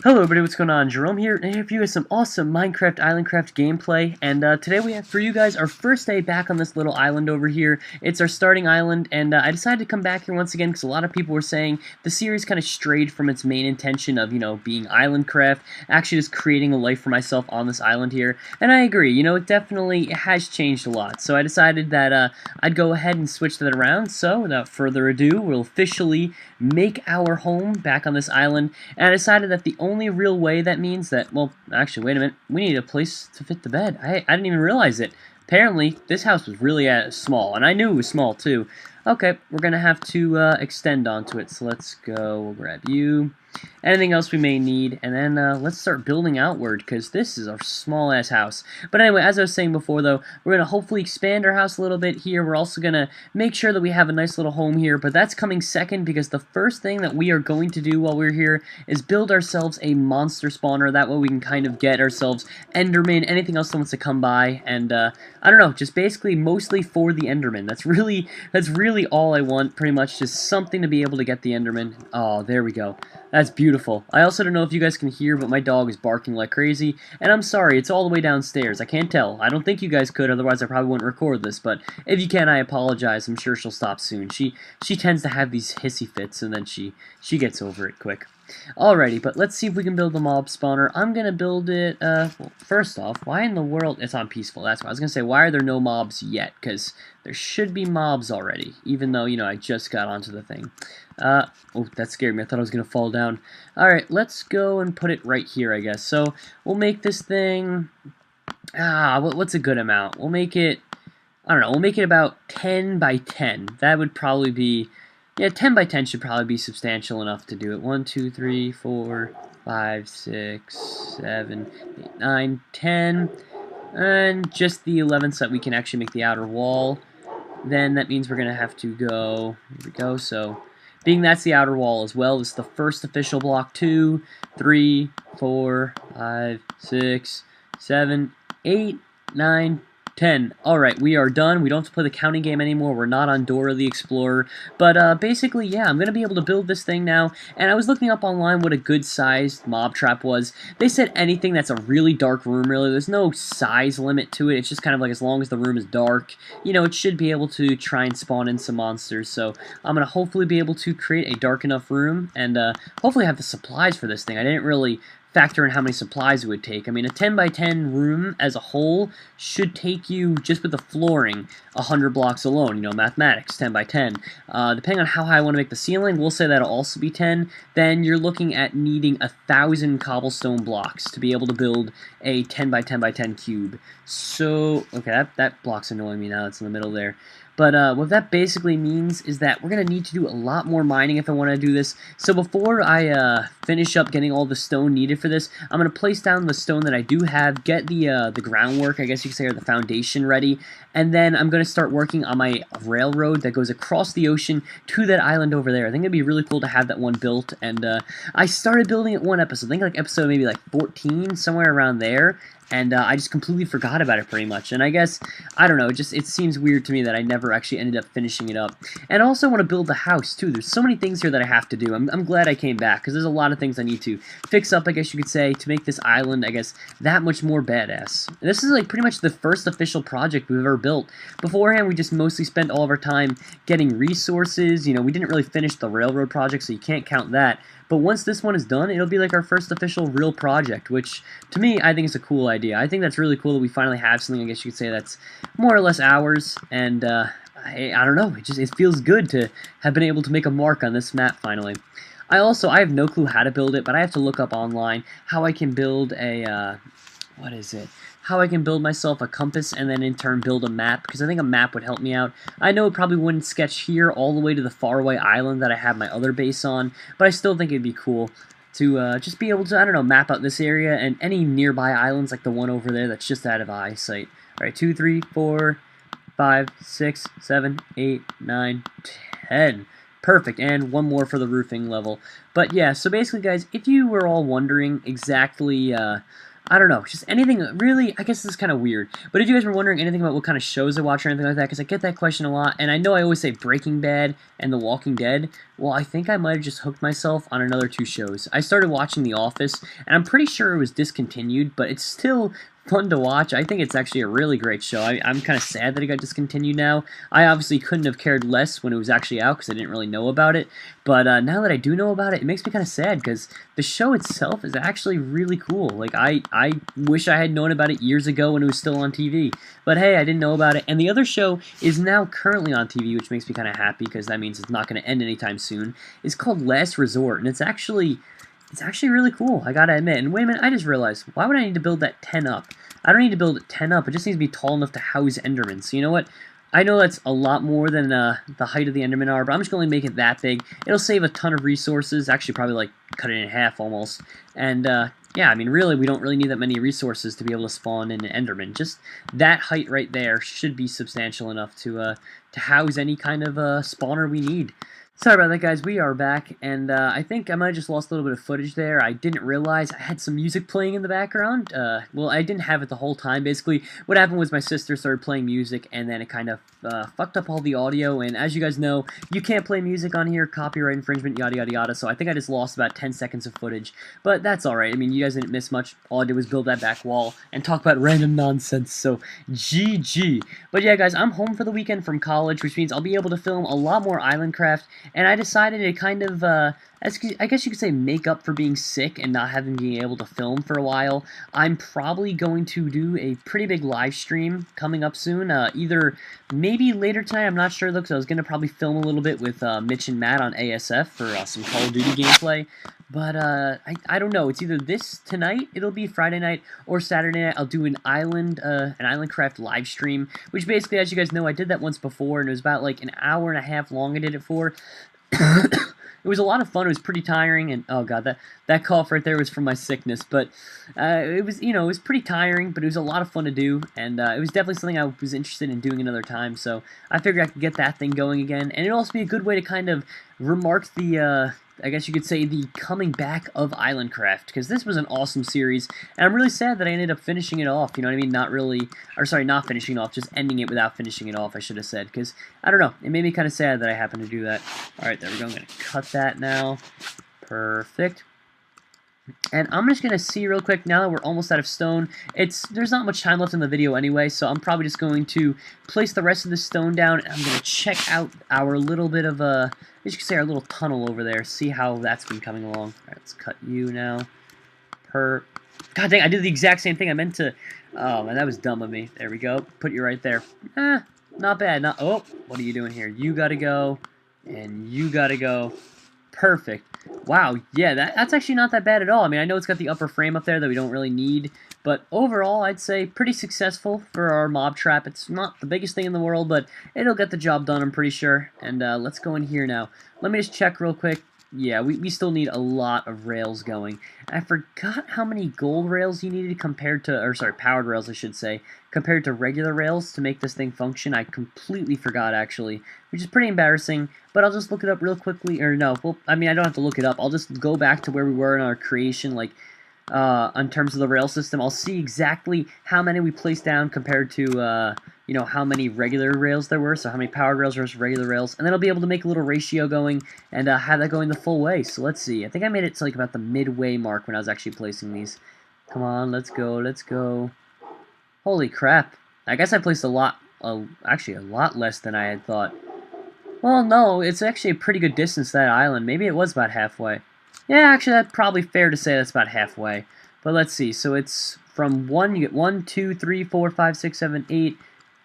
Hello everybody, what's going on? Jerome here, and here for you is some awesome Minecraft Islandcraft gameplay, and today we have for you guys our first day back on this little island over here. It's our starting island, and I decided to come back here once again because a lot of people were saying the series kind of strayed from its main intention of, being Islandcraft, actually just creating a life for myself on this island here, and I agree, it has changed a lot, so I decided that I'd go ahead and switch that around, so without further ado, we'll officially make our home back on this island, and I decided that the only real way that means that, well, actually, wait a minute, we need a place to fit the bed. I didn't even realize it. Apparently, this house was really small, and I knew it was small, too. Okay, we're going to have to extend onto it, so let's go. We'll grab you. Anything else we may need, and then let's start building outward, because this is a small-ass house. But anyway, as I was saying before, though, we're going to hopefully expand our house a little bit here. We're also going to make sure that we have a nice little home here, but that's coming second, because the first thing that we are going to do while we're here is build ourselves a monster spawner. That way we can kind of get ourselves Enderman, anything else that wants to come by, and I don't know, just basically mostly for the Enderman. That's really all I want, pretty much, just something to be able to get the Enderman. Oh, there we go. That's beautiful. I also don't know if you guys can hear, but my dog is barking like crazy, and I'm sorry, it's all the way downstairs. I can't tell. I don't think you guys could, otherwise I probably wouldn't record this, but if you can, I apologize. I'm sure she'll stop soon. She tends to have these hissy fits, and then she gets over it quick. Alrighty, but let's see if we can build the mob spawner. I'm gonna build it, well, first off, why in the world, it's on peaceful, that's why. I was gonna say, why are there no mobs yet? Because there should be mobs already, even though, I just got onto the thing. Oh, that scared me. I thought I was gonna fall down. Alright, let's go and put it right here, I guess. So, we'll make this thing, what's a good amount? We'll make it, I don't know, we'll make it about 10 by 10. That would probably be, yeah, 10 by 10 should probably be substantial enough to do it. 1, 2, 3, 4, 5, 6, 7, 8, 9, 10. And just the 11th so that we can actually make the outer wall. Then that means we're going to have to go, here we go, so being that's the outer wall as well, this is the first official block. 2, 3, 4, 5, 6, 7, 8, 9, 10. Alright, we are done. We don't have to play the counting game anymore. We're not on Dora the Explorer. But basically, yeah, I'm going to be able to build this thing now. And I was looking up online what a good-sized mob trap was. They said anything that's a really dark room, really. There's no size limit to it. It's just kind of like as long as the room is dark, it should be able to try and spawn in some monsters. So I'm going to hopefully be able to create a dark enough room and hopefully have the supplies for this thing. I didn't really factor in how many supplies it would take. I mean, a 10 by 10 room as a whole should take you, just with the flooring, 100 blocks alone. Mathematics, 10 by 10. Depending on how high I want to make the ceiling, we'll say that'll also be 10. Then you're looking at needing 1,000 cobblestone blocks to be able to build a 10 by 10 by 10 cube. So, okay, that block's annoying me now. It's in the middle there. But what that basically means is that we're going to need to do a lot more mining if I want to do this. So before I finish up getting all the stone needed for this, I'm going to place down the stone that I do have, get the groundwork, I guess you could say, or the foundation ready, and then I'm going to start working on my railroad that goes across the ocean to that island over there. I think it'd be really cool to have that one built, and I started building it one episode, I think like episode maybe like 14, somewhere around there, and I just completely forgot about it pretty much. And I guess, I don't know, it seems weird to me that I never actually ended up finishing it up. And I also want to build the house, too. There's so many things here that I have to do. I'm glad I came back, because there's a lot of things I need to fix up, I guess you could say, to make this island, I guess, that much more badass. And this is, like, pretty much the first official project we've ever built. Beforehand, we just mostly spent all of our time getting resources. We didn't really finish the railroad project, so you can't count that. But once this one is done, it'll be like our first official real project, which, to me, I think is a cool idea. I think that's really cool that we finally have something, I guess you could say, that's more or less ours, and, I don't know, it feels good to have been able to make a mark on this map, finally. I have no clue how to build it, but I have to look up online how I can build a, what is it? How I can build myself a compass and then in turn build a map, because I think a map would help me out. I know it probably wouldn't sketch here all the way to the faraway island that I have my other base on, but I still think it'd be cool to just be able to, I don't know, map out this area and any nearby islands like the one over there that's just out of eyesight. Alright, 2, 3, 4, 5, 6, 7, 8, 9, 10. Perfect, and one more for the roofing level. But yeah, so basically, guys, if you were all wondering exactly I don't know, just anything really, I guess this is kind of weird, but if you guys were wondering anything about what kind of shows I watch or anything like that, because I get that question a lot, and I know I always say Breaking Bad and The Walking Dead, well, I think I might have just hooked myself on another two shows. I started watching The Office, and I'm pretty sure it was discontinued, but it's still fun to watch. I think it's actually a really great show. I'm kind of sad that it got discontinued now. I obviously couldn't have cared less when it was actually out because I didn't really know about it, but now that I do know about it, it makes me kind of sad because the show itself is actually really cool. Like, I wish I had known about it years ago when it was still on TV, but hey, I didn't know about it, and the other show is now currently on TV, which makes me kind of happy because that means it's not going to end anytime soon. It's called Last Resort, and it's actually really cool, I gotta admit. And wait a minute, I just realized, why would I need to build that 10 up? I don't need to build it 10 up, it just needs to be tall enough to house Endermen. So you know what? I know that's a lot more than the height of the Endermen are, but I'm just going to make it that big. It'll save a ton of resources, actually probably like cut it in half almost. And yeah, I mean really we don't really need that many resources to be able to spawn in an Enderman. Just that height right there should be substantial enough to house any kind of spawner we need. Sorry about that, guys. We are back, and I think I might have just lost a little bit of footage there. I didn't realize I had some music playing in the background. Well, I didn't have it the whole time. Basically, what happened was my sister started playing music, and then it kind of fucked up all the audio, and as you guys know, you can't play music on here, copyright infringement, yada yada yada, so I think I just lost about 10 seconds of footage, but that's alright. I mean, you guys didn't miss much. All I did was build that back wall and talk about random nonsense, so GG. But yeah, guys, I'm home for the weekend from college, which means I'll be able to film a lot more Islandcraft, and I decided to kind of, I guess you could say make up for being sick and not having been able to film for a while. I'm probably going to do a pretty big live stream coming up soon, either maybe later tonight, I'm not sure though, because I was going to probably film a little bit with Mitch and Matt on ASF for some Call of Duty gameplay. But I don't know. It's either this tonight, it'll be Friday night, or Saturday night. I'll do an Islandcraft live stream, which basically, as you guys know, I did that once before, and it was about like an hour and a half long I did it for. It was a lot of fun. It was pretty tiring, and oh god, that cough right there was from my sickness. But it was, it was pretty tiring, but it was a lot of fun to do, and it was definitely something I was interested in doing another time. So I figured I could get that thing going again, and it'd also be a good way to kind of remark the I guess you could say the coming back of Islandcraft, because this was an awesome series, and I'm really sad that I ended up finishing it off, you know what I mean? Not really, or sorry, not finishing it off, just ending it without finishing it off, I should have said, because, I don't know, it made me kind of sad that I happened to do that. Alright, there we go, I'm going to cut that now. Perfect. And I'm just going to see real quick, now that we're almost out of stone, there's not much time left in the video anyway, so I'm probably just going to place the rest of the stone down, and I'm going to check out our little bit of as you can say, our little tunnel over there, see how that's been coming along. Alright, let's cut you now. God dang, I did the exact same thing. I meant to, oh man, that was dumb of me. There we go, put you right there. Not bad, oh, what are you doing here? You gotta go, and you gotta go. Perfect. Wow, yeah, that's actually not that bad at all. I mean, I know it's got the upper frame up there that we don't really need, but overall, I'd say pretty successful for our mob trap. It's not the biggest thing in the world, but it'll get the job done, I'm pretty sure. And let's go in here now. Let me just check real quick. Yeah, we still need a lot of rails going. I forgot how many gold rails you needed compared to, or sorry, powered rails I should say, compared to regular rails to make this thing function. I completely forgot actually, which is pretty embarrassing, but I'll just look it up real quickly, or no, well, I mean I don't have to look it up, I'll just go back to where we were in our creation, like, in terms of the rail system. I'll see exactly how many we placed down compared to, you know, how many regular rails there were, so how many powered rails versus regular rails, and then I'll be able to make a little ratio going and have that going the full way. So let's see. I think I made it to like about the midway mark when I was actually placing these. Come on, let's go, let's go. Holy crap. I guess I placed actually a lot less than I had thought. Well, no, it's actually a pretty good distance to that island. Maybe it was about halfway. Yeah, actually, that's probably fair to say that's about halfway. But let's see. So it's from 1, you get 1, 2, 3, 4, 5, 6, 7, 8.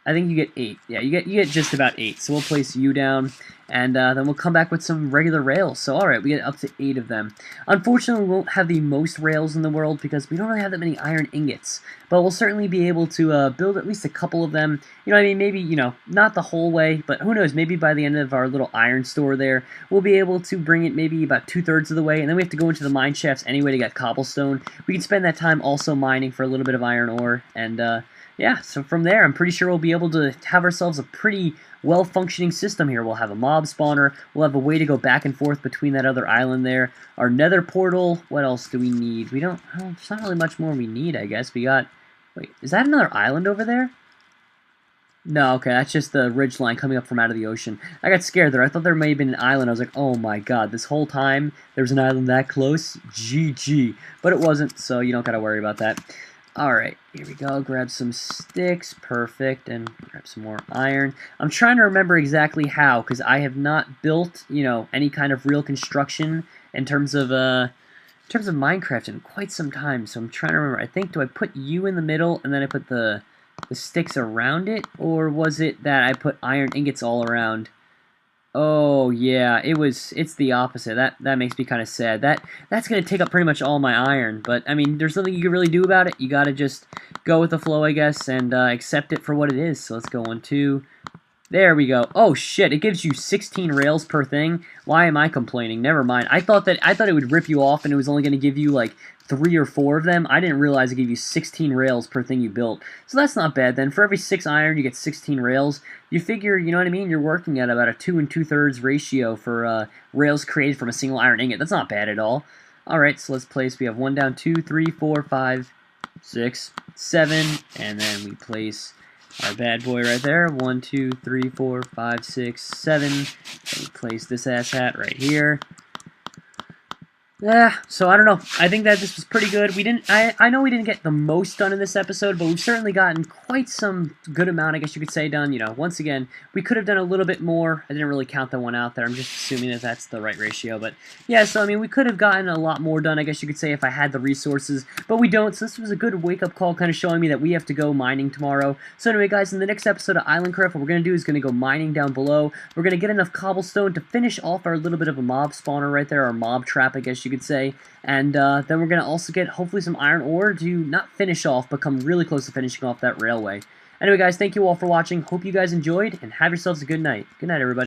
I think you get 8. Yeah, you get just about 8. So we'll place you down, and then we'll come back with some regular rails. So alright, we get up to 8 of them. Unfortunately, we won't have the most rails in the world because we don't really have that many iron ingots. But we'll certainly be able to build at least a couple of them. You know what I mean? Maybe, you know, not the whole way, but who knows, maybe by the end of our little iron store there, we'll be able to bring it maybe about 2/3 of the way, and then we have to go into the mine shafts anyway to get cobblestone. We can spend that time also mining for a little bit of iron ore, and yeah, so from there, I'm pretty sure we'll be able to have ourselves a pretty well-functioning system here. We'll have a mob spawner. We'll have a way to go back and forth between that other island there. Our nether portal. What else do we need? We don't... Oh, there's not really much more we need, I guess. We got... Wait, is that another island over there? No, okay, that's just the ridge line coming up from out of the ocean. I got scared there. I thought there may have been an island. I was like, oh my god, this whole time there was an island that close? GG. But it wasn't, so you don't gotta worry about that. Alright, here we go. Grab some sticks. Perfect. And grab some more iron. I'm trying to remember exactly how, because I have not built, you know, any kind of real construction in terms of Minecraft in quite some time. So I'm trying to remember. I think, do I put you in the middle and then I put the sticks around it, or was it that I put iron ingots all around? Oh yeah, it's the opposite. That makes me kind of sad. That's gonna take up pretty much all my iron, but I mean, there's nothing you can really do about it. You gotta just go with the flow, I guess, and accept it for what it is. So let's go 1, 2. There we go. Oh shit, it gives you 16 rails per thing. Why am I complaining? Never mind. I thought it would rip you off and it was only going to give you like 3 or 4 of them. I didn't realize it gave you 16 rails per thing you built. So that's not bad then. For every 6 iron, you get 16 rails. You figure, you know what I mean? You're working at about a 2 2/3 ratio for rails created from a single iron ingot. That's not bad at all. Alright, so let's place. We have 1 down, 2, 3, 4, 5, 6, 7, and then we place our bad boy right there. 1, 2, 3, 4, 5, 6, 7. And we place this asshat right here. Yeah, so I don't know. I think that this was pretty good. I know we didn't get the most done in this episode, but we've certainly gotten quite some good amount, I guess you could say, done. You know, once again, we could have done a little bit more. I didn't really count that one out there. I'm just assuming that that's the right ratio. But yeah, so I mean, we could have gotten a lot more done, I guess you could say, if I had the resources, but we don't. So this was a good wake-up call, kind of showing me that we have to go mining tomorrow. So anyway, guys, in the next episode of Islandcraft, what we're going to do is going to go mining down below. We're going to get enough cobblestone to finish off our little bit of a mob spawner right there, our mob trap, I guess you could say. And then we're going to also get, hopefully, some iron ore to not finish off, but come really close to finishing off that railway. Anyway, guys, thank you all for watching. Hope you guys enjoyed, and have yourselves a good night. Good night, everybody.